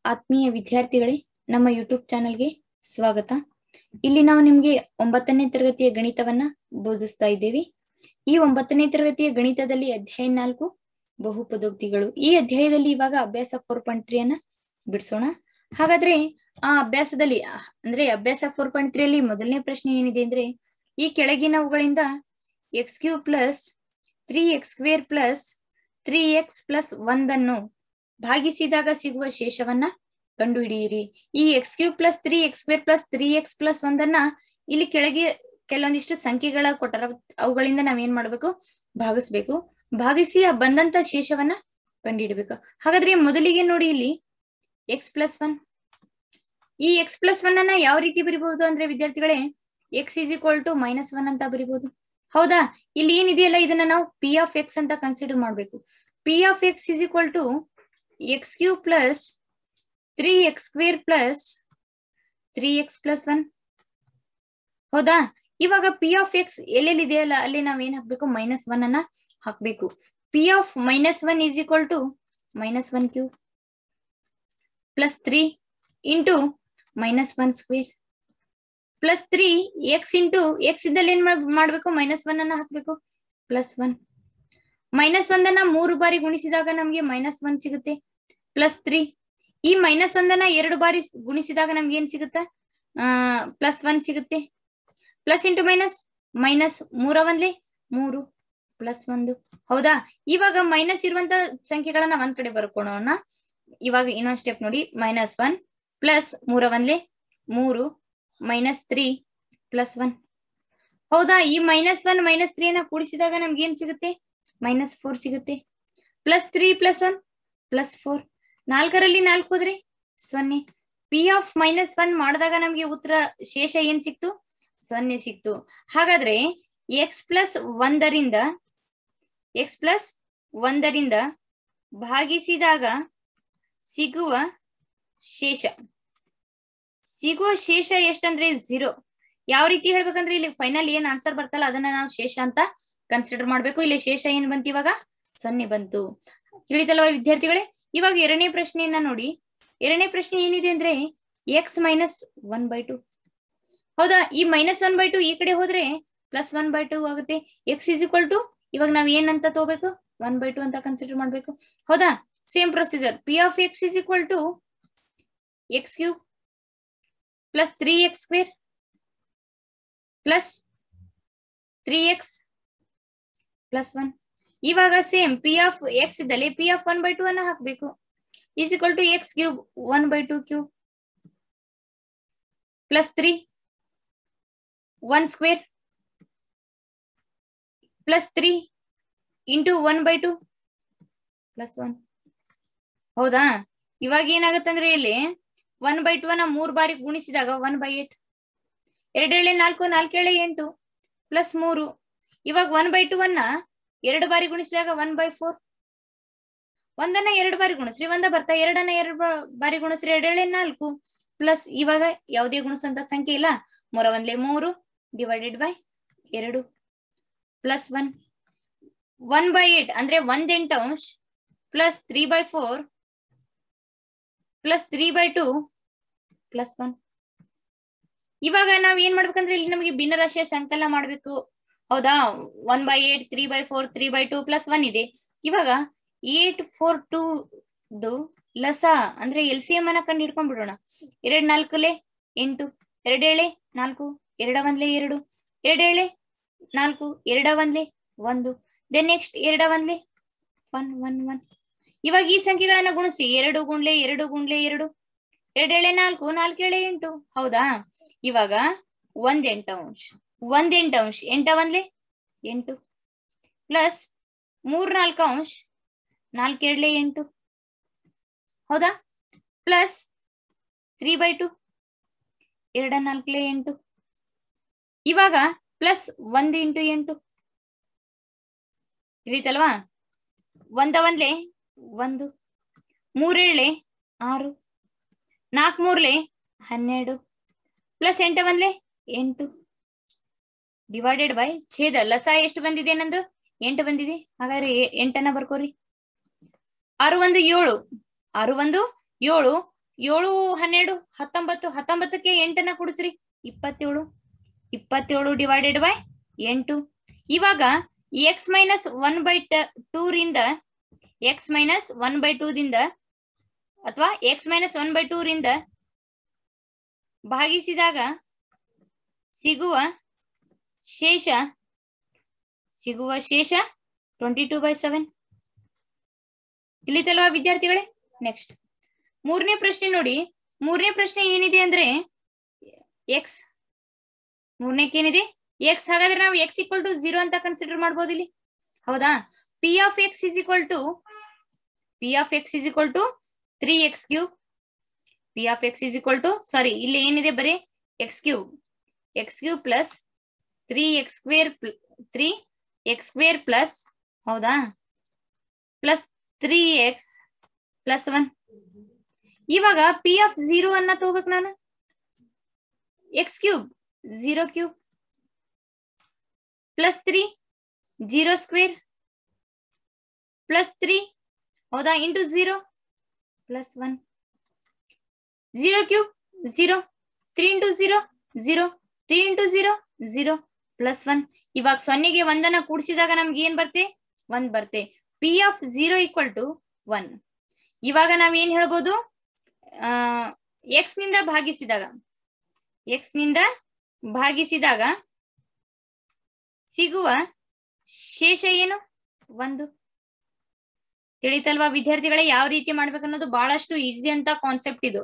ಆತ್ಮೀಯ ವಿದ್ಯಾರ್ಥಿಗಳೇ, ನಮ್ಮ ಯೂಟ್ಯೂಬ್ ಚಾನೆಲ್ಗೆ ಸ್ವಾಗತ. ಇಲ್ಲಿ ನಾವು ನಿಮಗೆ 9ನೇ ತರಗತಿಯ ಗಣಿತವನ್ನ ಬೋಧಿಸ್ತಾ ಇದ್ದೇವೆ. ಈ 9ನೇ ತರಗತಿಯ ಗಣಿತದಲ್ಲಿ ಅಧ್ಯಾಯ 4 ಬಹುಪದೋಕ್ತಿಗಳು. ಈ ಅಧ್ಯಾಯದಲ್ಲಿ ಇವಾಗ ಅಭ್ಯಾಸ 4.3 ಅನ್ನ ಬಿಡಿಸೋಣ. ಹಾಗಾದ್ರೆ ಆ ಅಭ್ಯಾಸದಲ್ಲಿ ಅಭ್ಯಾಸ 4.3 ಅಲ್ಲಿ ಮೊದಲನೇ ಪ್ರಶ್ನೆ ಏನಿದೆ ಅಂದ್ರೆ, ಈ ಕೆಳಗಿನವುಗಳಿಂದ x³ plus 3x² plus 3x plus 1 ಅನ್ನು ಭಾಗಿಸಿದಾಗ ಸಿಗುವ ಶೇಷವನ್ನ ಕಂಡುಹಿಡಿಯಿರಿ. ಈ x³ plus 3x² plus 3x plus 1 ಅನ್ನ ಇಲ್ಲಿ ಕೆಳಗೆ ಕೆಲವೊಂದಿಷ್ಟು ಸಂಖ್ಯೆಗಳ ಕೊಟ್ಟರ, ಅವುಗಳಿಂದ ನಾವೇನ್ ಮಾಡ್ಬೇಕು, ಭಾಗಿಸ್ಬೇಕು. ಭಾಗಿಸಿ ಆ ಬಂದಂತ ಶೇಷವನ್ನ ಕಂಡುಹಿಡಬೇಕು. ಹಾಗಾದ್ರೆ ಮೊದಲಿಗೆ ನೋಡಿ, ಇಲ್ಲಿ x+1, ಈ x+1 ಅನ್ನ ಯಾವ ರೀತಿ ಬರಿಬಹುದು ಅಂದ್ರೆ ವಿದ್ಯಾರ್ಥಿಗಳೇ, x = -1 ಅಂತ ಬರಿಬಹುದು. ಹೌದಾ? ಇಲ್ಲಿ ಏನಿದೆಯಲ್ಲ, ಇದನ್ನ ನಾವು p ಆಫ್ x ಅಂತ ಕನ್ಸಿಡರ್ ಮಾಡ್ಬೇಕು. p of x = x³ plus 3x² plus 3x plus 1. ಹೌದಾ? ಇವಾಗ p ಆಫ್ x ಎಲ್ಲೆಲ್ಲಿ ಇದೆಯಲ್ಲ ಅಲ್ಲಿ ನಾವ್ ಏನ್ ಹಾಕ್ಬೇಕು, -1 ಅನ್ನ ಹಾಕ್ಬೇಕು. p of -1 = -1³ plus 3 into -1² plus 3x into x ಇದ್ದಲ್ಲಿ ಏನ್ ಮಾಡ್ಬೇಕು, -1 ಅನ್ನ ಹಾಕ್ಬೇಕು, ಪ್ಲಸ್ 1. -1 ಅನ್ನ 3 ಬಾರಿ ಗುಣಿಸಿದಾಗ ನಮ್ಗೆ -1 ಸಿಗುತ್ತೆ, ಪ್ಲಸ್ 3. ಈ -1 ಅನ್ನ 2 ಬಾರಿ ಗುಣಿಸಿದಾಗ ನಮ್ಗೆ ಏನ್ ಸಿಗುತ್ತೆ, ಪ್ಲಸ್ 1 ಸಿಗುತ್ತೆ. Plus into minus, minus 3 1 3 plus 1. ಹೌದಾ? ಇವಾಗ ಮೈನಸ್ ಇರುವಂತ ಸಂಖ್ಯೆಗಳನ್ನ ಒಂದ್ ಕಡೆ ಬರ್ಕೊಳ್ಳೋಣ. ಇವಾಗ ಇನ್ನೊಂದ್ ಸ್ಟೆಪ್ ನೋಡಿ, -1 ಪ್ಲಸ್ 3 1 3 -3 ಪ್ಲಸ್ 1. ಹೌದಾ? ಈ -1 -3 ಅನ್ನ ಕೂಡಿಸಿದಾಗ ನಮ್ಗೆ ಏನ್ ಸಿಗುತ್ತೆ, -4 ಸಿಗುತ್ತೆ. Plus 3 plus 1 plus 4. 4ರಲ್ಲಿ 4 ಹೋದ್ರೆ 0. p ಆಫ್ -1 ಮಾಡಿದಾಗ ನಮ್ಗೆ ಉತ್ತರ ಶೇಷ ಏನ್ ಸಿಕ್ತು, 0 ಸಿಕ್ತು. ಹಾಗಾದ್ರೆ x+1 ರಿಂದ ಭಾಗಿಸಿದಾಗ ಸಿಗುವ ಶೇಷ ಎಷ್ಟಂದ್ರೆ 0. ಯಾವ ರೀತಿ ಹೇಳ್ಬೇಕಂದ್ರೆ, ಇಲ್ಲಿ ಫೈನಲ್ ಏನ್ ಆನ್ಸರ್ ಬರ್ತಲ್ಲ ಅದನ್ನ ನಾವು ಶೇಷ ಅಂತ ಕನ್ಸಿಡರ್ ಮಾಡ್ಬೇಕು. ಇಲ್ಲಿ ಶೇಷ ಏನ್ ಬಂತು, ಇವಾಗ 0 ಬಂತು. ತಿಳಿತಲ್ವಾ ವಿದ್ಯಾರ್ಥಿಗಳೇ? ಇವಾಗ ಎರಡನೇ ಪ್ರಶ್ನೆಯನ್ನ ನೋಡಿ. ಎರಡನೇ ಪ್ರಶ್ನೆ ಏನಿದೆ ಅಂದ್ರೆ, x - 1/2. ಹೌದಾ? ಈ -1/2 ಈ ಕಡೆ ಹೋದ್ರೆ ಪ್ಲಸ್ 1/2 ಆಗುತ್ತೆ. x = ಇವಾಗ ನಾವ್ ಏನಂತ ತಗೋಬೇಕು, 1/2 ಅಂತ ಕನ್ಸಿಡರ್ ಮಾಡ್ಬೇಕು. ಹೌದಾ? Same procedure. p of x = x³ plus 3x² plus 3x plus 1. ಇವಾಗ ಸೇಮ್ p ಆಫ್ x ಇದ್ದಲ್ಲಿ p ಆಫ್ 1/2 ಅನ್ನ ಹಾಕ್ಬೇಕು. = x³ 1/2³ plus 3 1² plus 3 into 1/2 plus 1. ಹೌದಾ? ಇವಾಗ ಏನಾಗತ್ತಂದ್ರೆ, ಇಲ್ಲಿ 1/2 ಅನ್ನ 3 ಬಾರಿ ಗುಣಿಸಿದಾಗ 1/8. 2 7 4 4 7 8 ಪ್ಲಸ್ 3. ಇವಾಗ 1/2 ಅನ್ನ 2 ಬಾರಿ ಗುಣಿಸಿದಾಗ 1/4. 1 ಅನ್ನ 2 ಬಾರಿ ಗುಣಿಸ್ರಿ 1 ಬರ್ತಾ, 2 ಅನ್ನ 2 ಬಾರಿ ಗುಣಿಸ್ರಿ 2 7 4 ಪ್ಲಸ್, ಇವಾಗ ಯಾವುದೇ ಗುಣಿಸುವಂತ ಸಂಖ್ಯೆ ಇಲ್ಲ, 3 1 3 ಡಿವೈಡೆಡ್ ಬೈ 2 ಪ್ಲಸ್ 1. 1/8 ಅಂದ್ರೆ 1/8 ಪ್ಲಸ್ 3/4 ಪ್ಲಸ್ 3/2 ಪ್ಲಸ್ 1. ಇವಾಗ ನಾವ್ ಏನ್ ಮಾಡ್ಬೇಕಂದ್ರೆ, ಇಲ್ಲಿ ನಮಗೆ ಭಿನ್ನರಾಶಿಯ ಸಂಕಲನ ಮಾಡ್ಬೇಕು. ಹೌದಾ? 1/8 3/4 3/2 ಪ್ಲಸ್ 1 ಇದೆ. ಇವಾಗ 8 4 2 ಲಸ ಅಂದ್ರೆ LCM ಅನ್ನ ಕಂಡು ಹಿಡ್ಕೊಂಡ್ ಬಿಡೋಣ. 2 4 8 2 7 4 2 1 2 2 7 4 2 1 1. Then next 2 1 1 1 1. ಇವಾಗ ಈ ಸಂಖ್ಯೆಗಳನ್ನ ಗುಣಿಸಿ 2 ಗುಂಡ್ಲೆ 2 ಗುಂಡ್ಲೆ 2 2 7 4 4 7 8. ಹೌದಾ? ಇವಾಗ 1/8 1/8 8 1 8 ಪ್ಲಸ್ 3 4 4 7 8. ಹೌದಾ? ಪ್ಲಸ್ 3/2 2 4 8. ಇವಾಗ ಪ್ಲಸ್ 1 ಇಂಟು 8. ತಿಳಿತಲ್ವಾ? 1 1 1 3 7 6 4 3 12 ಪ್ಲಸ್ 8 1 8 ಡಿವೈಡೆಡ್ ಬೈ ಛೇದ. ಲಸ ಎಷ್ಟು ಬಂದಿದೆ ನಂದು? 8 ಬಂದಿದೆ. ಹಾಗಾದ್ರೆ 8 ಅನ್ನ ಬರ್ಕೋರಿ. 6 1 7 6 1 7 7 12 19 19ಕ್ಕೆ 8 ಕೂಡಿಸ್ರಿ 27 27 ಡಿವೈಡೆಡ್ ಬೈ 8. ಇವಾಗ x ಮೈನಸ್ 1/2 ರಿಂದ x ಮೈನಸ್ 1/2 ದಿಂದ ಅಥವಾ x ಮೈನಸ್ 1/2 ರಿಂದ ಭಾಗಿಸಿದಾಗ ಸಿಗುವ ಶೇಷ 22/7. ತಿಳಿತಲ್ವಾ ವಿದ್ಯಾರ್ಥಿಗಳೇ? ನೆಕ್ಸ್ಟ್ ಮೂರನೇ ಪ್ರಶ್ನೆ ನೋಡಿ. ಮೂರನೇ ಪ್ರಶ್ನೆ ಏನಿದೆ ಅಂದ್ರೆ ಎಕ್ಸ್, ಮೂರನೇಕ್ಕೆ ಏನಿದೆ ಎಕ್ಸ್. ಹಾಗಾದ್ರೆ ನಾವು ಎಕ್ಸ್ ಈಕ್ವಲ್ ಟು 0 ಅಂತ ಕನ್ಸಿಡರ್ ಮಾಡ್ಬೋದು ಇಲ್ಲಿ, ಹೌದಾ? P of X is equal to 3x3. P of X is equal to, sorry ಇಲ್ಲಿ ಏನಿದೆ ಬರೀ x3 ಪ್ಲಸ್ 3x2 ಪ್ಲಸ್, ಹೌದಾ, ಪ್ಲಸ್ 3x ಪ್ಲಸ್ 1. ಇವಾಗ ಪಿ ಆಫ್ 0 ಅನ್ನ ತಗೋಬೇಕು ನಾನು. x3 0³ ಪ್ಲಸ್ 3 0² ಪ್ಲಸ್ 3, ಹೌದಾ, into 0 plus 1. 0³ 0, 3 into 0 0, 3 into 0 0 plus 1. ಇವಾಗ 0ಗೆ 1 ಕೂಡಿಸಿದಾಗ ನಮ್ಗೆ ಏನ್ ಬರ್ತೆ? 1 ಬರ್ತೆ. P of 0 equal to 1. ಇವಾಗ ನಾವೇನ್ ಹೇಳ್ಬೋದು? ಎಕ್ಸ್ ನಿಂದ ಭಾಗಿಸಿದಾಗ ಸಿಗುವ ಶೇಷ ಏನು? 1. ತಿಳಿತಲ್ವಾ ವಿದ್ಯಾರ್ಥಿಗಳೇ? ಯಾವ ರೀತಿ ಮಾಡ್ಬೇಕನ್ನೋದು ಬಹಳಷ್ಟು ಈಸಿ ಅಂತ ಕಾನ್ಸೆಪ್ಟ್ ಇದು.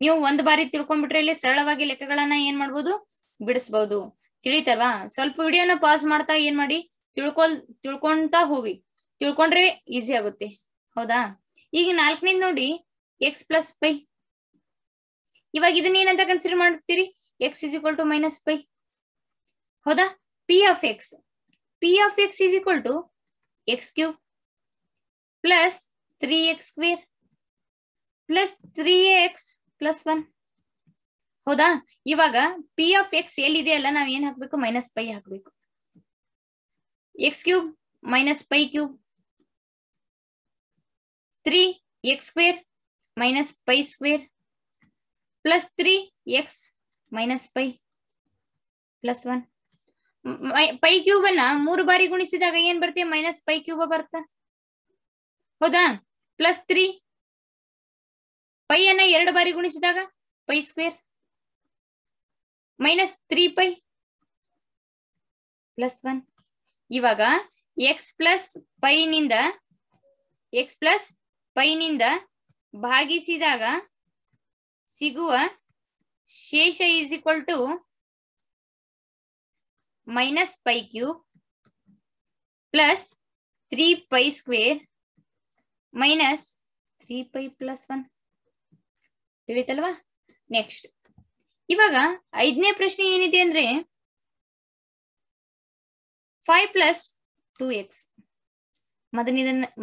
ನೀವು ಒಂದ್ ಬಾರಿ ತಿಳ್ಕೊಂಡ್ಬಿಟ್ರೆ ಇಲ್ಲಿ ಸರಳವಾಗಿ ಲೆಕ್ಕಗಳನ್ನ ಏನ್ ಮಾಡ್ಬೋದು? ಬಿಡಿಸಬಹುದು. ತಿಳಿತಲ್ವಾ? ಸ್ವಲ್ಪ ವಿಡಿಯೋನ ಪಾಸ್ ಮಾಡ್ತಾ ಏನ್ ಮಾಡಿ ತಿಳ್ಕೊಂತಾ ಹೋಗಿ. ತಿಳ್ಕೊಂಡ್ರೆ ಈಸಿ ಆಗುತ್ತೆ, ಹೌದಾ? ಈಗ 4ನೇದು ನೋಡಿ, ಎಕ್ಸ್ ಪ್ಲಸ್ ಪೈ. ಇವಾಗ ಇದನ್ನ ಏನಂತ ಕನ್ಸಿಡರ್ ಮಾಡ್ತೀರಿ? X is equal to minus pi, ಹೌದಾ? P of X is equal to x³ plus 3x² plus 3x plus 1, ಹೌದಾ? ಇವಾಗ ಪಿ ಆಫ್ ಎಕ್ಸ್ ಎಲ್ಲಿದೆ ಅಲ್ಲ, ನಾವ್ ಏನ್ ಹಾಕ್ಬೇಕು? ಮೈನಸ್ ಪೈ ಹಾಕ್ಬೇಕು. x³ minus pi cube, 3x² minus pi square plus 3x minus pi plus 1. Pi cube ಅನ್ನ 3 ಬಾರಿ ಗುಣಿಸಿದಾಗ ಏನ್ ಬರುತ್ತೆ? ಮೈನಸ್ ಪೈ ಕ್ಯೂಬ್ ಬರ್ತಾ, ಹೌದಾ? ಪ್ಲಸ್ 3 ಪೈ ಅನ್ನ 2 ಬಾರಿ ಗುಣಿಸಿದಾಗ pi square minus 3 pi plus 1. ಇವಾಗ ಎಕ್ಸ್ ಪ್ಲಸ್ ಪೈನಿಂದ ಭಾಗಿಸಿದಾಗ ಸಿಗುವ ಶೇಷ is equal to minus pi cube plus 3 pi square minus 3 pi plus 1. ತಿಳಿತಲ್ವಾ? ನೆಕ್ಸ್ಟ್ ಇವಾಗ 5ನೇ ಪ್ರಶ್ನೆ ಏನಿದೆ ಅಂದ್ರೆ 5 ಪ್ಲಸ್ 2x.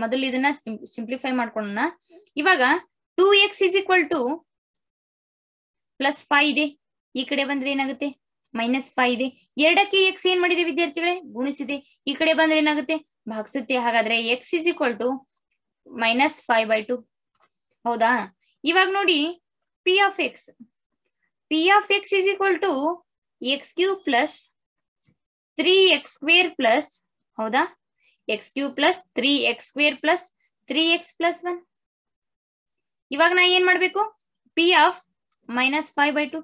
ಮೊದಲು ಇದನ್ನ ಸಿಂಪ್ಲಿಫೈ ಮಾಡ್ಕೊಳ್ಳೋಣ. ಇವಾಗ 2x is equal to plus 5 ಇದೆ, ಈ ಕಡೆ ಬಂದ್ರೆ ಏನಾಗುತ್ತೆ? ಮೈನಸ್ 5 ಇದೆ. 2ಕ್ಕೆ x ಏನ್ ಮಾಡಿದೆ ವಿದ್ಯಾರ್ಥಿಗಳೇ? ಗುಣಿಸಿದೆ. ಈ ಕಡೆ ಬಂದ್ರೆ ಏನಾಗುತ್ತೆ? ಭಾಗಿಸುತ್ತೆ. ಹಾಗಾದ್ರೆ x is equal to minus 5/2, ಹೌದಾ? ಇವಾಗ ನೋಡಿ P of X is equal to x³ plus 3x² plus, ಹೌದಾ, x³ plus 3x² plus 3x plus 1. ಇವಾಗ ನಾ ಏನ್ ಮಾಡ್ಬೇಕು? P of minus 5/2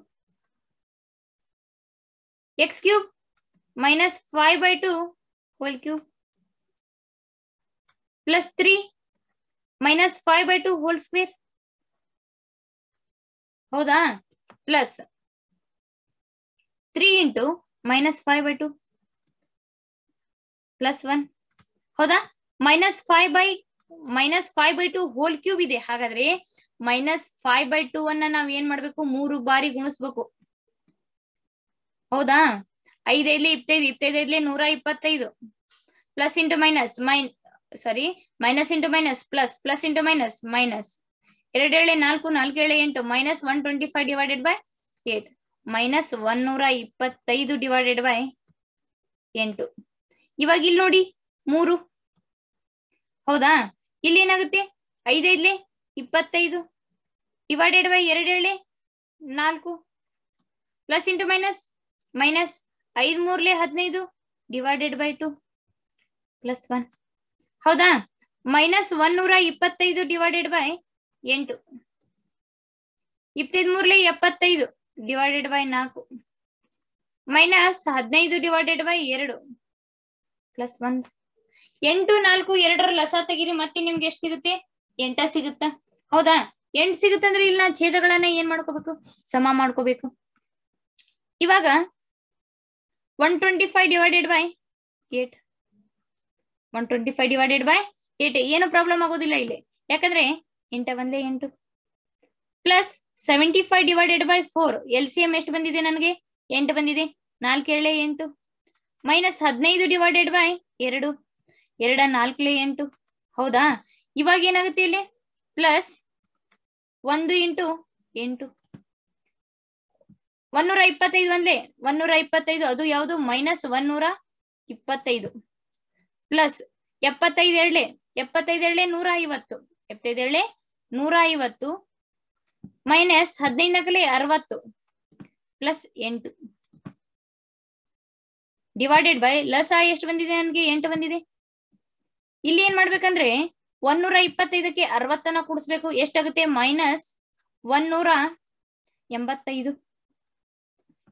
x³ minus 5/2 hole cube plus 3 minus 5/2 whole square, ಹೌದಾ, plus 3 into minus 5/2 plus 1, ಹೌದಾ? Minus 5/2 whole cube ಇದೆ. ಹಾಗಾದ್ರೆ minus 5/2 ಅನ್ನ ನಾವ್ ಏನ್ ಮಾಡ್ಬೇಕು? 3 ಬಾರಿ ಗುಣಿಸ್ಬೇಕು, ಹೌದಾ? 5 5 25 125 plus into minus minus into minus plus into minus minus 2 7 4 4 7 8 minus 125 divided by 8 minus 125 divided by 8. ಇವಾಗ ಇಲ್ಲಿ ನೋಡಿ 3, ಹೌದಾ? ಇಲ್ಲಿ ಏನಾಗುತ್ತೆ? 5 5 25 ಡಿವೈಡೆಡ್ ಬೈ 2 ಎಳೆ 4 plus into minus minus 5 3 15 divided by 2 plus 1 ಹೌದಾ minus 125 divided by 8 25 3 75 divided by 4 minus 15 divided by 2 plus 1 8 4 2 ಲಸ ತೆಗಿರಿ ಮತ್ತೆ ನಿಮ್ಗೆ ಎಷ್ಟು ಸಿಗುತ್ತೆ 8 ಸಿಗುತ್ತಾ ಹೌದಾ 8 ಸಿಗುತ್ತಂದ್ರೆ ಇಲ್ಲ ಛೇದಗಳನ್ನ ಏನ್ ಮಾಡ್ಕೋಬೇಕು ಸಮ ಮಾಡ್ಕೋಬೇಕು ಇವಾಗ 125 ಡಿವೈಡೆಡ್ ಬೈ 8 125 ಡಿವೈಡೆಡ್ ಬೈ 8 ಏನು ಪ್ರಾಬ್ಲಮ್ ಆಗೋದಿಲ್ಲ ಇಲ್ಲಿ ಯಾಕಂದ್ರೆ 8 1 8 ಪ್ಲಸ್ 75 ಡಿವೈಡೆಡ್ ಬೈ 4 LCM ಎಷ್ಟು ಬಂದಿದೆ ನನಗೆ 8 ಬಂದಿದೆ 4 7 8 ಮೈನಸ್ 15 ಡಿವೈಡೆಡ್ ಬೈ 2 2 4 8 ಹೌದಾ ಇವಾಗ ಏನಾಗುತ್ತೆ ಇಲ್ಲಿ ಪ್ಲಸ್ 1 ಇಂಟು 8 125 ಒಂದೇ 125 ಅದು ಯಾವುದು ಮೈನಸ್ 125 ಪ್ಲಸ್ 75 ಎರಡ್ಲೆ 150 75 150 ಮೈನಸ್ 15 60 ಪ್ಲಸ್ 8 ಡಿವೈಡೆಡ್ ಬೈ ಲಸ ಎಷ್ಟು ಬಂದಿದೆ ನನಗೆ 8 ಬಂದಿದೆ ಇಲ್ಲಿ ಏನ್ ಮಾಡ್ಬೇಕಂದ್ರೆ 125ಕ್ಕೆ 60ನ್ನ ಕೂಡಿಸ್ಬೇಕು ಎಷ್ಟಾಗುತ್ತೆ ಮೈನಸ್ 185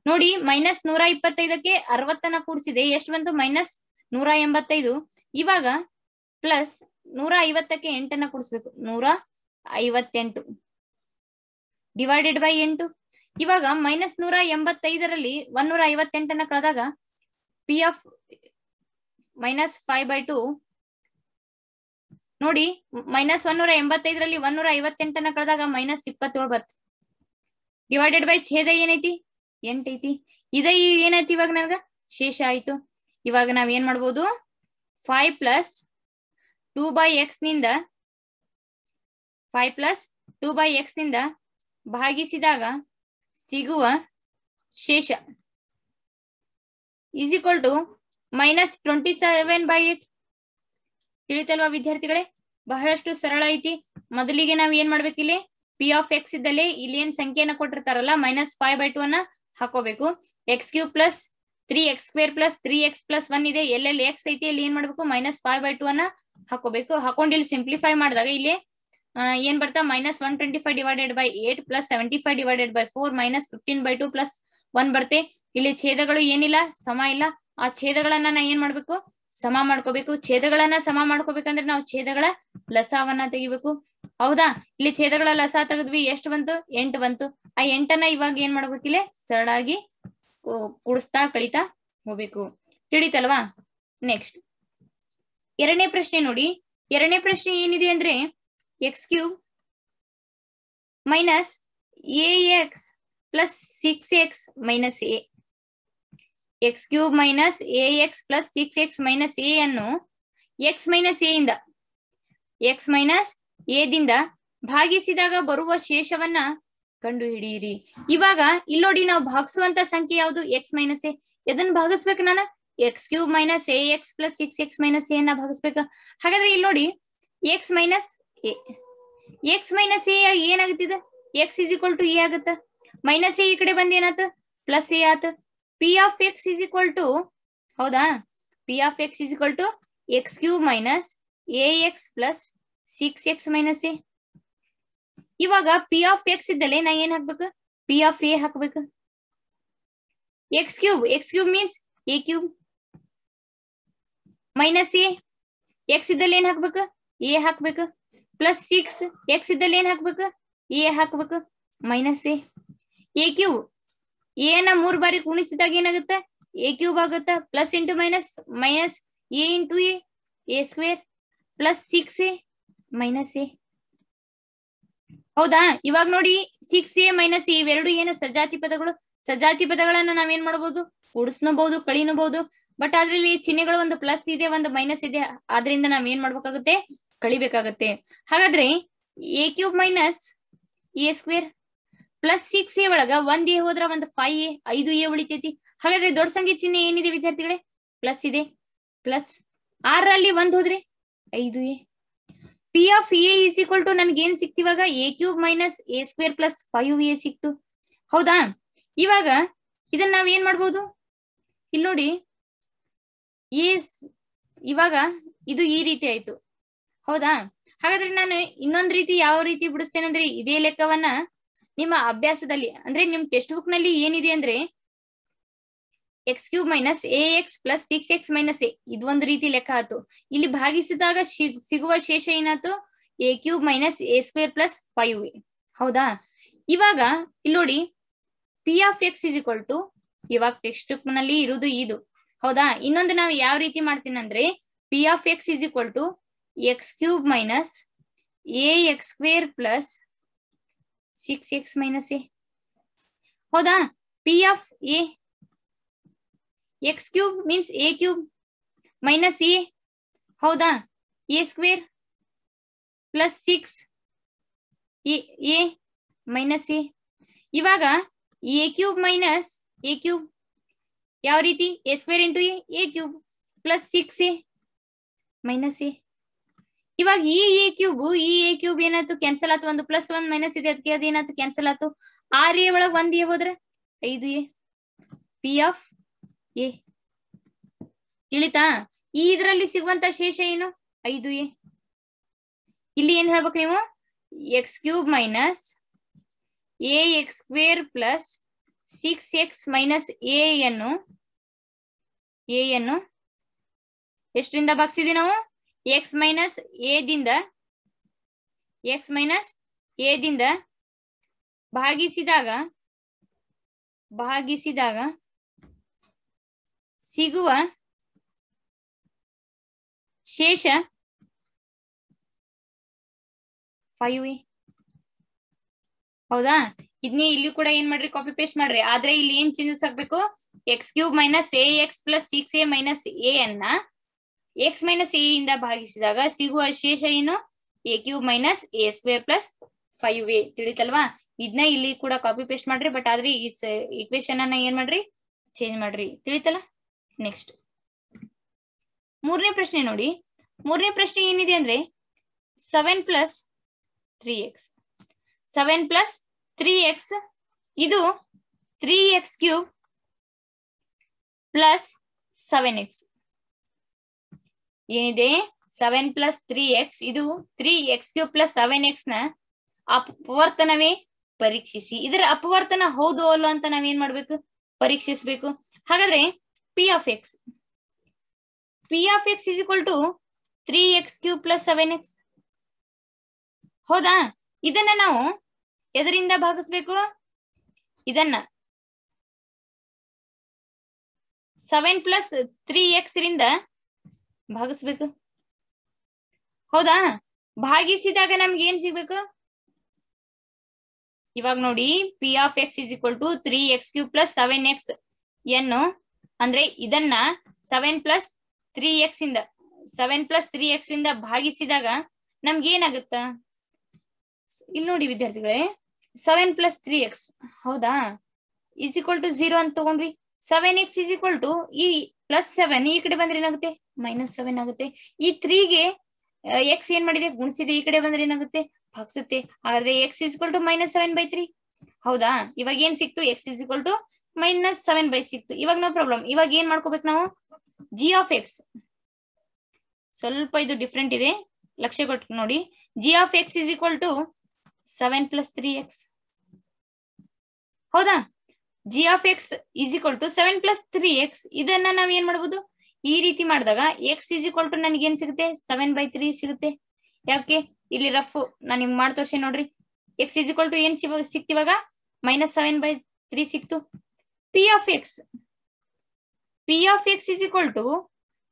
ನೋಡಿ ಮೈನಸ್ 125ಕ್ಕೆ 60ನ್ನ ಕೂಡಿಸಿದೆ ಎಷ್ಟು ಬಂತು ಮೈನಸ್ 185 ಇವಾಗ ಪ್ಲಸ್ 150ಕ್ಕೆ 8ನ್ನ ಕೂಡಿಸ್ಬೇಕು 158 ಡಿವೈಡೆಡ್ ಬೈ 8 ಇವಾಗ ಮೈನಸ್ 185ರಲ್ಲಿ 158ನ್ನ ಕಳೆದಾಗ ಪಿ ಆಫ್ ಮೈನಸ್ 5/2 ನೋಡಿ ಮೈನಸ್ 185ರಲ್ಲಿ 158ನ್ನ ಕಳೆದಾಗ ಮೈನಸ್ 27 ಬರುತ್ತೆ ಡಿವೈಡೆಡ್ ಬೈ ಛೇದ ಏನೈತಿ 8 ಐತಿ ಇದ ಏನೈತಿ ಇವಾಗ ನನಗ ಶೇಷ ಆಯ್ತು ಇವಾಗ ನಾವ್ ಏನ್ ಮಾಡ್ಬೋದು 5 ಪ್ಲಸ್ 2/x ನಿಂದ 5 ಪ್ಲಸ್ 2/x ನಿಂದ ಭಾಗಿಸಿದಾಗ ಸಿಗುವ ಶೇಷ ಈಸ್ ಈಕ್ವಲ್ ಟು ಮೈನಸ್ 27/8 ತಿಳಿತಲ್ವಾ ವಿದ್ಯಾರ್ಥಿಗಳೇ ಬಹಳಷ್ಟು ಸರಳ ಐತಿ ಮೊದಲಿಗೆ ನಾವ್ ಏನ್ ಮಾಡ್ಬೇಕು ಇಲ್ಲಿ ಪಿ ಆಫ್ ಎಕ್ಸ್ ಇದ್ದಲ್ಲಿ ಇಲ್ಲಿ ಏನ್ ಸಂಖ್ಯೆಯನ್ನ ಕೊಟ್ಟಿರ್ತಾರಲ್ಲ ಮೈನಸ್ 5/2 ಅನ್ನ ಹಾಕೋಬೇಕು x³ plus 3x² plus 3x plus 1 ಇದೆ ಎಲ್ಲೆಲ್ಲಿ x ಐತಿ ಇಲ್ಲಿ ಏನ್ ಮಾಡ್ಬೇಕು ಮೈನಸ್ 5/2 ಅನ್ನ ಹಾಕೋಬೇಕು ಹಾಕೊಂಡು ಇಲ್ಲಿ ಸಿಂಪ್ಲಿಫೈ ಮಾಡಿದಾಗ ಇಲ್ಲಿ ಏನ್ ಬರ್ತಾ minus 125 divided by 8 plus 75 divided by 4 minus 15/2 plus 1 ಬರ್ತೆ ಇಲ್ಲಿ ಛೇದಗಳು ಏನಿಲ್ಲ ಸಮ ಇಲ್ಲ ಆ ಛೇದಗಳನ್ನ ನಾ ಏನ್ ಮಾಡ್ಬೇಕು ಸಮ ಮಾಡ್ಕೋಬೇಕು ಛೇದಗಳನ್ನ ಸಮ ಮಾಡ್ಕೋಬೇಕಂದ್ರೆ ನಾವು ಛೇದಗಳ ಲಸಾವನ್ನ ತೆಗಿಬೇಕು ಹೌದಾ ಇಲ್ಲಿ ಛೇದಗಳ ಲಸ ತೆಗೆದ್ವಿ ಎಷ್ಟು ಬಂತು 8 ಬಂತು ಆ 8ನ್ನ ಇವಾಗ ಏನ್ ಮಾಡ್ಬೇಕು ಇಲ್ಲಿ ಸರಳಾಗಿ ಕೂಡಿಸ್ತಾ ಕಳಿತಾ ಹೋಗ್ಬೇಕು ತಿಳಿತಲ್ವಾ ನೆಕ್ಸ್ಟ್ ಎರಡನೇ ಪ್ರಶ್ನೆ ನೋಡಿ ಎರಡನೇ ಪ್ರಶ್ನೆ ಏನಿದೆ ಅಂದ್ರೆ x³ minus ax plus 6x minus a x³ minus ax plus 6x minus a ಅನ್ನು x ಮೈನಸ್ a ಇಂದ x ಮೈನಸ್ a ದಿಂದ ಭಾಗಿಸಿದಾಗ ಬರುವ ಶೇಷವನ್ನ ಕಂಡು ಹಿಡಿಯಿರಿ ಇವಾಗ ಇಲ್ಲಿ ನೋಡಿ ನಾವು ಭಾಗಿಸುವಂತ ಸಂಖ್ಯೆ ಯಾವುದು x ಮೈನಸ್ a ಎದನ್ನ ಭಾಗಿಸ್ಬೇಕು ನಾನು x³ minus ax plus 6x minus a ಅನ್ನ ಭಾಗಿಸ್ಬೇಕು ಹಾಗಾದ್ರೆ ಇಲ್ಲಿ ನೋಡಿ x ಮೈನಸ್ a ಏನಾಗುತ್ತಿದೆ x is equal to a ಆಗುತ್ತ ಮೈನಸ್ a ಈ ಕಡೆ ಬಂದ್ ಏನಾತ ಪ್ಲಸ್ a ಆತ p of x is equal to ಹೌದಾ p of x is equal to x³ minus ax plus 6x minus a ಇವಾಗ p of x ಇದ್ದಲ್ಲಿ ನಾ ಏನ್ ಹಾಕ್ಬೇಕು p ಆಫ್ a ಹಾಕ್ಬೇಕು x³ means a³ minus a x ಇದ್ದಲ್ಲಿ ಏನ್ ಹಾಕ್ಬೇಕು a ಹಾಕ್ಬೇಕು ಪ್ಲಸ್ 6 x ಇದ್ದಲ್ಲಿ ಏನ್ ಹಾಕ್ಬೇಕು a ಹಾಕ್ಬೇಕು ಮೈನಸ್ a³ a ನ 3 ಬಾರಿ ಗುಣಿಸಿದಾಗ ಏನಾಗುತ್ತೆ a³ ಆಗುತ್ತೆ plus into minus minus a into a square plus 6a minus a ಹೌದಾ ಇವಾಗ ನೋಡಿ 6a ಮೈನಸ್ a ಇವೆರಡು ಏನು ಸಜಾತಿ ಪದಗಳು ಸಜಾತಿ ಪದಗಳನ್ನ ನಾವೇನ್ ಮಾಡಬಹುದು ಕೂಡಿಸ್ನಬಹುದು ಕಳಿನಬಹುದು ಬಟ್ ಅದ್ರಲ್ಲಿ ಚಿಹ್ನೆಗಳು ಒಂದು ಪ್ಲಸ್ ಇದೆ ಒಂದು ಮೈನಸ್ ಇದೆ ಆದ್ರಿಂದ ನಾವ್ ಏನ್ ಮಾಡ್ಬೇಕಾಗುತ್ತೆ ಕಳಿಬೇಕಾಗತ್ತೆ ಹಾಗಾದ್ರೆ a³ minus a square plus 6a ಒಳಗ 1a ಹೋದ್ರ ಒಂದು 5a 5a ಉಳಿತೈತಿ ಹಾಗಾದ್ರೆ ದೊಡ್ಡ ಸಂಖ್ಯೆ ಚಿಹ್ನೆ ಏನಿದೆ ವಿದ್ಯಾರ್ಥಿಗಳೇ ಪ್ಲಸ್ ಇದೆ ಪ್ಲಸ್ 6ರಲ್ಲಿ 1 ಹೋದ್ರೆ 5a P of A is equal to ನನ್ಗೆ ಏನ್ ಸಿಕ್ತು ಇವಾಗ A cube minus A square plus 5a ಸಿಕ್ತು. ಹೌದಾ? ಇವಾಗ ಇದನ್ನ ನಾವ್ ಏನ್ ಮಾಡ್ಬೋದು? ಇಲ್ಲಿ ನೋಡಿ, ಇವಾಗ ಇದು ಈ ರೀತಿ ಆಯ್ತು. ಹೌದಾ? ಹಾಗಾದ್ರೆ ನಾನು ಇನ್ನೊಂದ್ ರೀತಿ ಯಾವ ರೀತಿ ಬಿಡಿಸ್ತೇನೆ ಅಂದ್ರೆ, ಇದೇ ಲೆಕ್ಕವನ್ನ ನಿಮ್ಮ ಅಭ್ಯಾಸದಲ್ಲಿ ಅಂದ್ರೆ ನಿಮ್ ಟೆಕ್ಸ್ಟ್ ಬುಕ್ ನಲ್ಲಿ ಏನಿದೆ ಅಂದ್ರೆ X cube minus A X plus 6x minus A, ಇದೊಂದು ರೀತಿ ಲೆಕ್ಕ ಆಯ್ತು. ಇಲ್ಲಿ ಭಾಗಿಸಿದಾಗ ಸಿಗುವ ಶೇಷ ಏನಾಯ್ತು? A cube minus A square plus 5a. ಹೌದಾ? ಇವಾಗ ಇಲ್ಲಿ ನೋಡಿ, P of X is equal to, ಇವಾಗ ಟೆಕ್ಸ್ಟ್ ಬುಕ್ ನಲ್ಲಿ ಇರುವುದು ಇದು. ಹೌದಾ? ಇನ್ನೊಂದು ನಾವು ಯಾವ ರೀತಿ ಮಾಡ್ತೀನಿ ಅಂದ್ರೆ, P of X is equal to X cube minus A X square plus 6x minus A. ಹೌದಾ? P of A X cube means A cube minus A. ಹೌದಾ? A square plus 6 A minus A. ಇವಾಗ A cube minus A cube ಯಾವ ರೀತಿ? A square into A cube plus 6a minus A. ಇವಾಗ ಈ A cube ಏನಾಯ್ತು? Cancel ಆಯ್ತು. ಒಂದು plus 1 minus ಇದೆ, ಅದಕ್ಕೆ ಅದೇನಾಯ್ತು? ಕ್ಯಾನ್ಸಲ್ ಆಯ್ತು. 6a ಒಳಗೆ 1a ಹೋದ್ರೆ 5a. ಪಿ ಆಫ್ ಎ ತಿಳಿತಾ? ಇದರಲ್ಲಿ ಸಿಗುವಂತ ಶೇಷ ಏನು? 5a. ಇಲ್ಲಿ ಏನ್ ಹೇಳ್ಬೇಕು ನೀವು? X cube minus A X square plus 6x minus A ಯನ್ನು ಎಷ್ಟರಿಂದ ಭಾಗಿಸಿದ್ವಿ ನಾವು? ಎಕ್ಸ್ ಮೈನಸ್ ಎ ದಿಂದ ಭಾಗಿಸಿದಾಗ ಸಿಗುವ ಶೇಷ 5a. ಹೌದಾ? ಇದನ್ನೇ ಇಲ್ಲಿ ಕೂಡ ಏನ್ ಮಾಡ್ರಿ? ಕಾಪಿ ಪೇಸ್ಟ್ ಮಾಡ್ರಿ. ಆದ್ರೆ ಇಲ್ಲಿ ಏನ್ ಚೇಂಜಸ್ ಆಗ್ಬೇಕು? X cube minus A X plus 6a minus A ಅನ್ನ ಎಕ್ಸ್ ಮೈನಸ್ ಎ ಇಂದ ಭಾಗಿಸಿದಾಗ ಸಿಗುವ ಶೇಷ ಏನು? A cube minus A square plus 5a. ತಿಳಿತಲ್ವಾ? ಇದನ್ನ ಇಲ್ಲಿ ಕೂಡ ಕಾಪಿ ಪೇಸ್ಟ್ ಮಾಡ್ರಿ. ಬಟ್ ಆದ್ರೆ ಈ ಇಕ್ವೇಶನ್ ಅನ್ನ ಏನ್ ಮಾಡ್ರಿ? ಚೇಂಜ್ ಮಾಡ್ರಿ. ತಿಳಿತಲ್ಲ? ನೆಕ್ಸ್ಟ್ ಮೂರನೇ ಪ್ರಶ್ನೆ ನೋಡಿ. ಮೂರನೇ ಪ್ರಶ್ನೆ ಏನಿದೆ ಅಂದ್ರೆ 7 ಪ್ಲಸ್ 3x ಇದು 3x ಕ್ಯೂಬ್ ಪ್ಲಸ್ 7x ಏನಿದೆ? 7 ಪ್ಲಸ್ 3x ಇದು 3x ಕ್ಯೂಬ್ ಪ್ಲಸ್ 7x ನ ಅಪವರ್ತನವೇ? ಪರೀಕ್ಷಿಸಿ. ಇದರ ಅಪವರ್ತನ ಹೌದು ಅಲ್ಲ ಅಂತ ನಾವೇನ್ ಮಾಡ್ಬೇಕು? ಪರೀಕ್ಷಿಸಬೇಕು. ಹಾಗಾದ್ರೆ P of X is equal to 3x cube plus 7x. ಹೌದಾ? ಇದನ್ನ ನಾವು ಎದರಿಂದ ಭಾಗಿಸ್ಬೇಕು? ಇದನ್ನ 7 ಪ್ಲಸ್ 3x ರಿಂದ ಭಾಗಿಸ್ಬೇಕು. ಹೌದಾ? ಭಾಗಿಸಿದಾಗ ನಮ್ಗೆ ಏನ್ ಸಿಗ್ಬೇಕು? ಇವಾಗ ನೋಡಿ, P of X is equal to 3x cube plus 7x ಯನ್ನು ಅಂದ್ರೆ ಇದನ್ನ 7 ಪ್ಲಸ್ 3x ಇಂದ ಭಾಗಿಸಿದಾಗ ನಮ್ಗೆ ಏನಾಗುತ್ತ? ಇಲ್ಲಿ ನೋಡಿ ವಿದ್ಯಾರ್ಥಿಗಳೇ, 7 ಪ್ಲಸ್ 3x ಹೌದಾ ಇಸ್ ಈಕ್ವಲ್ ಟು 0 ಅಂತ ತಗೊಂಡ್ವಿ. 7x ಇಸ್ ಈಕ್ವಲ್ ಟು ಈ ಪ್ಲಸ್ 7 ಈ ಕಡೆ ಬಂದ್ರೆ ಏನಾಗುತ್ತೆ? ಮೈನಸ್ 7 ಆಗುತ್ತೆ. ಈ 3ಗೆ x ಏನ್ ಮಾಡಿದೆ? ಗುಣಿಸಿದೆ. ಈ ಕಡೆ ಬಂದ್ರೆ ಏನಾಗುತ್ತೆ? ಭಾಗಿಸುತ್ತೆ. ಹಾಗಾದ್ರೆ x is equal to minus 7/3. ಹೌದಾ? ಇವಾಗ ಏನ್ ಸಿಕ್ತು? x is equal to minus 7/6 ಸಿಕ್ತು. ಇವಾಗ ನೋ ಪ್ರಾಬ್ಲಮ್. ಇವಾಗ ಏನ್ ಮಾಡ್ಕೋಬೇಕು ನಾವು? ಜಿ ಆಫ್ ಎಕ್ಸ್ ಸ್ವಲ್ಪ ಇದು ಡಿಫ್ರೆಂಟ್ ಇದೆ, ಲಕ್ಷ್ಯ ಕೊಟ್ಟು ನೋಡಿ. G of X is equal to 7 plus 3x. ಹೌದಾ? G of X is equal to 7 plus 3x. ಇದನ್ನ ನಾವ್ ಏನ್ ಮಾಡ್ಬೋದು? ಈ ರೀತಿ ಮಾಡಿದಾಗ ಎಕ್ಸ್ ಇಸ್ ಈಕ್ವಲ್ ಟು ನನಗೆ ಏನ್ ಸಿಗುತ್ತೆ? 7/3 ಸಿಗುತ್ತೆ. ಯಾಕೆ? ಇಲ್ಲಿ ರಫ್ ನಾನು ನಿಮ್ಗೆ ಮಾಡಿ ತೋರಿಸಿ ನೋಡ್ರಿ. ಎಕ್ಸ್ ಇಸ್ ಈಕ್ವಲ್ ಟು ಏನ್ ಸಿಕ್ತಿವಾಗ? ಮೈನಸ್ 7/3 ಸಿಕ್ತು. P of X is equal to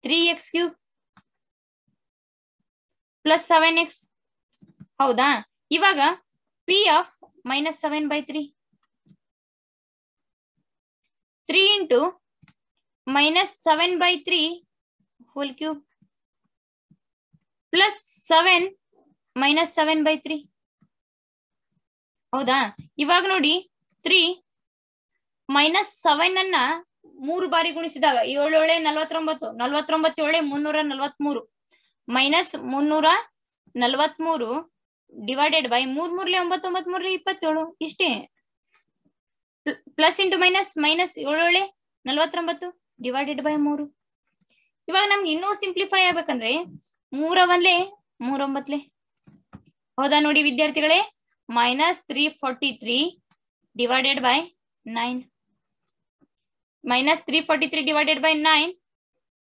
3x cube plus 7x. ಹೌದಾ? ಇವಾಗ P of minus 7/3 3 into minus 7/3 whole cube plus 7 minus 7/3. ಹೌದಾ? ಇವಾಗ ನೋಡಿ 3 ಮೈನಸ್ 7 ಅನ್ನ 3 ಬಾರಿ ಗುಣಿಸಿದಾಗ 7 49 49 343 ಮೈನಸ್ 343 43 ಡಿವೈಡೆಡ್ ಬೈ 3 ಮೂರ್ಲೆ 9 9 ಮೂರ್ಲೆ 27 ಇಷ್ಟೇ. Plus into minus minus 7 49 divided by 3. ಇವಾಗ ನಮ್ಗೆ ಇನ್ನೂ ಸಿಂಪ್ಲಿಫೈ ಆಗ್ಬೇಕಂದ್ರೆ 3 1 3 9. ಹೌದಾ ನೋಡಿ ವಿದ್ಯಾರ್ಥಿಗಳೇ, -343 ಡಿವೈಡೆಡ್ ಬೈ 9 -343 ಡಿವೈಡೆಡ್ ಬೈ 9.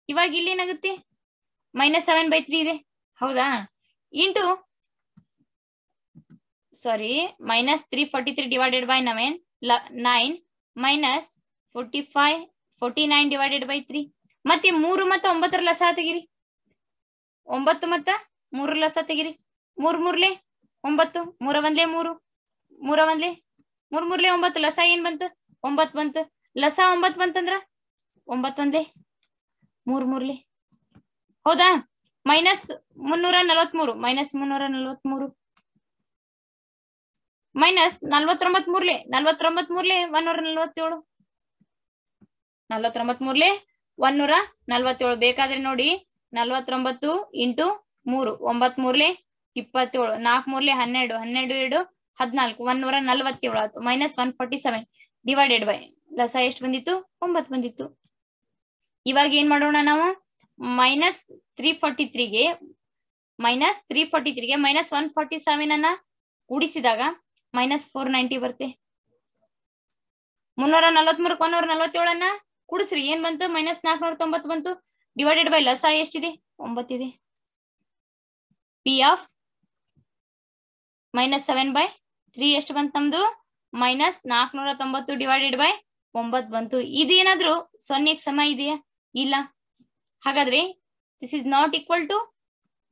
ಇವಾಗ ಇಲ್ಲಿ ಏನಾಗುತ್ತೆ -7/3 ಇದೆ. ಹೌದಾ, into sorry -343 divided by 9 -49 divided by 3. ಮತ್ತೆ 3 ಮತ್ತು 9 ಲಸ ತೆಗಿರಿ. 9 ಮತ್ತು 3 ಲಸ ತೆಗಿರಿ. 3 ಮೂರ್ಲೆ 9 3 1 3 3 1 3 ಮೂರ್ಲೆ 9 ಲಸ ಏನ್ ಬಂತು 9 ಬಂತು. ಲಸ 9 ಬಂತಂದ್ರ 9 1 3 ಮೂರ್ಲೆ. ಹೌದಾ, -343 -343 -49 ಮೂರ್ಲೆ 49 ಮೂರ್ಲೆ 147 49 ಮೂರ್ಲೆ 147. ಬೇಕಾದ್ರೆ ನೋಡಿ 49 ಇಂಟು 3 9 ಮೂರ್ಲೆ 27 4 ಮೂರ್ಲೆ 12 12 2 14 147 ಆಯ್ತು. -147 ಡಿವೈಡೆಡ್ ಬೈ ಲಸ ಎಷ್ಟು ಬಂದಿತ್ತು 9 ಬಂದಿತ್ತು. ಇವಾಗ ಏನ್ ಮಾಡೋಣ ನಾವು, -343ಗೆ -147 ಅನ್ನ ಕೂಡಿಸಿದಾಗ -490 ಬರುತ್ತೆ. 343ಕ್ಕೆ 147 ಅನ್ನ ಕೂಡಿಸ್ರಿ, ಏನ್ ಬಂತು -490 ಬಂತು. ಡಿವೈಡೆಡ್ ಬೈ ಲಸ ಎಷ್ಟಿದೆ 9 ಇದೆ. ಪಿ ಆಫ್ -7/3 ಎಷ್ಟು ಬಂತು ನಮ್ದು -490 ಡಿವೈಡೆಡ್ ಬೈ 9 ಬಂತು. ಇದೇನಾದ್ರೂ 0ಗೆ ಸಮ ಇದೆಯಾ? ಇಲ್ಲ. ಹಾಗಾದ್ರೆ this is not equal to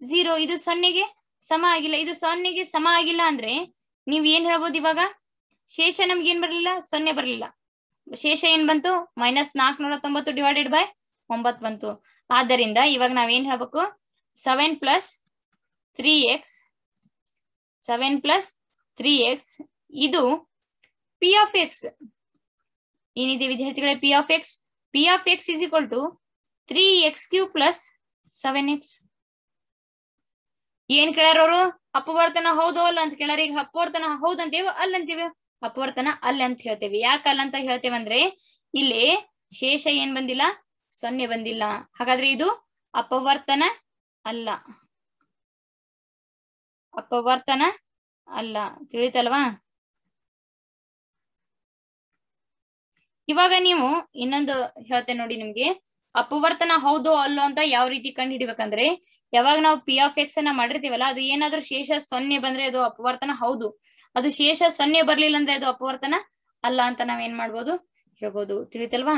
0. ಇದು 0ಗೆ ಸಮ ಆಗಿಲ್ಲ. ಇದು 0ಗೆ ಸಮ ಆಗಿಲ್ಲ ಅಂದ್ರೆ ನೀವ್ ಏನ್ ಹೇಳ್ಬೋದು, ಇವಾಗ ಶೇಷ ನಮ್ಗೆ ಏನ್ ಬರ್ಲಿಲ್ಲ 0 ಬರ್ಲಿಲ್ಲ. ಶೇಷ ಏನ್ ಬಂತು -490 ಡಿವೈಡೆಡ್ ಬೈ 9 ಬಂತು. ಆದ್ದರಿಂದ ಇವಾಗ ನಾವೇನ್ ಹೇಳ್ಬೇಕು, 7 + 3x ಇದು ಪಿ ಆಫ್ ಎಕ್ಸ್ ಏನಿದೆ ವಿದ್ಯಾರ್ಥಿಗಳೇ, P of X is equal to 3x³ + 7x. ಏನ್ ಕೇಳ್ಯಾರ ಅವರು, ಅಪವರ್ತನ ಹೌದು ಅಲ್ಲ ಅಂತ ಕೇಳ್ಯಾರ. ಈಗ ಅಪವರ್ತನ ಹೌದು ಅಂತೇವೆ ಅಲ್ಲ ಅಂತೇವೆ? ಅಪವರ್ತನ ಅಲ್ಲ ಅಂತ ಹೇಳ್ತೇವೆ. ಯಾಕೆ ಅಲ್ಲ ಅಂತ ಹೇಳ್ತೇವೆ ಅಂದ್ರೆ ಇಲ್ಲಿ ಶೇಷ ಏನ್ ಬಂದಿಲ್ಲ 0 ಬಂದಿಲ್ಲ. ಹಾಗಾದ್ರೆ ಇದು ಅಪವರ್ತನ ಅಲ್ಲ, ಅಪವರ್ತನ ಅಲ್ಲ. ತಿಳಿತಲ್ವಾ? ಇವಾಗ ನೀವು ಇನ್ನೊಂದು ಹೇಳ್ತೇನೆ ನೋಡಿ ನಿಮ್ಗೆ, ಅಪವರ್ತನ ಹೌದು ಅಲ್ಲೋ ಅಂತ ಯಾವ ರೀತಿ ಕಂಡು ಹಿಡಿಬೇಕಂದ್ರೆ, ಯಾವಾಗ ನಾವು ಪಿ ಆಫ್ ಎಕ್ಸ್ ಅನ್ನ ಮಾಡಿರ್ತೀವಲ್ಲ, ಅದು ಏನಾದ್ರೂ ಶೇಷ 0 ಬಂದ್ರೆ ಅದು ಅಪವರ್ತನ ಹೌದು, ಅದು ಶೇಷ 0 ಬರ್ಲಿಲ್ಲ ಅಂದ್ರೆ ಅದು ಅಪವರ್ತನ ಅಲ್ಲ ಅಂತ ನಾವೇನ್ ಮಾಡ್ಬೋದು ಹೇಳ್ಬೋದು. ತಿಳಿತಲ್ವಾ?